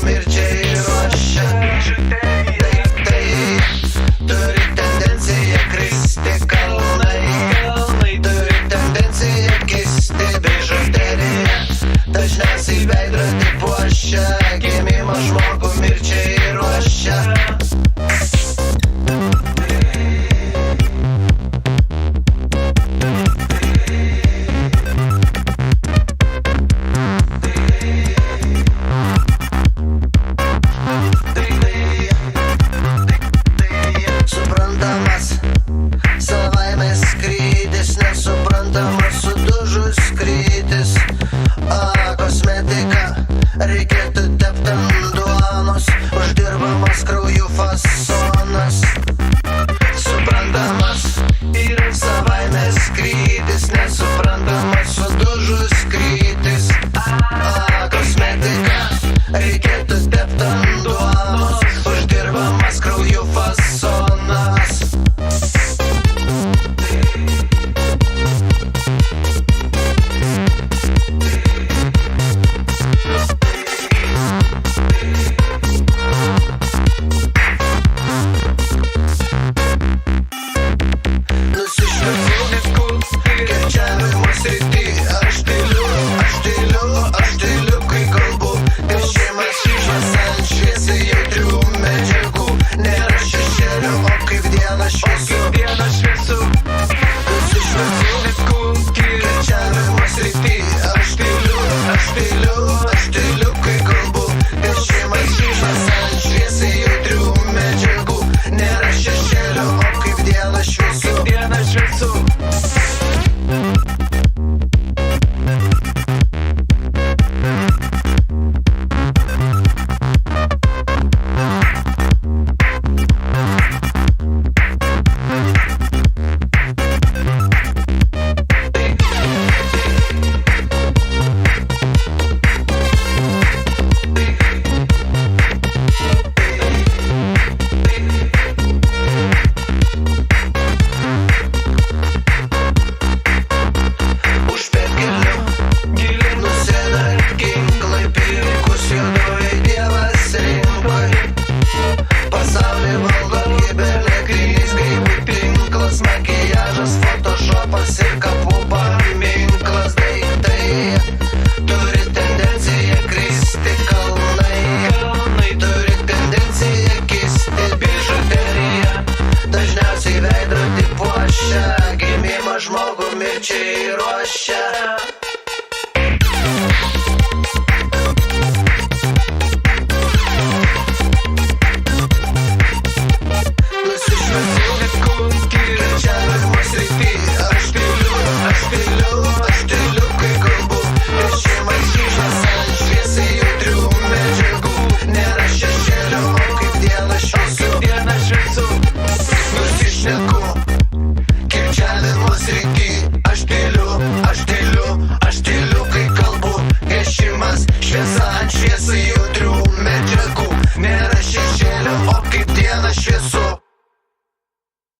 mirčiai ruošia. Tai turi tendenciją kristi kalnai, turi tendenciją kisti bižuterija. Dažniausiai veidrodį puošia, gimimą žmogų mirčiai ruošia. Suprantamas savaime skrydis, nesuprantamas sudužus skrydis. Kosmetika reikėtų tept ant duonos, uždirbamas krauju fasonas. Suprantamas yra savaime skrydis, nesuprantamas sudužus skrydis. Kosmetika reikėtų tept ant duonos, uždirbamas krauju fasonas. Kirčiavimo srity aš tyliu, kai kalbu. Piešimas ant šviesiai jautrių medžiagų. Nėra šešėlių, o kaip diena šviesu. Nusišviesu, kirčiavimo srity aš tyliu, kai kalbu. Piešimas ant šviesiai jautrių medžiagų. Nėra šešėlių, o kaip diena šviesu. Makijažas, photoshopas ir kapų paminklas. Daiktai turi tendenciją kristi kalnai, turi tendenciją kisti bižuterija. Dažniausiai veidrodį puošia, gimimą žmogų mirčiai ruošia. Kirčiavimo srity aš tyliu, kai kalbu. Piešimas šviesa ant šviesai.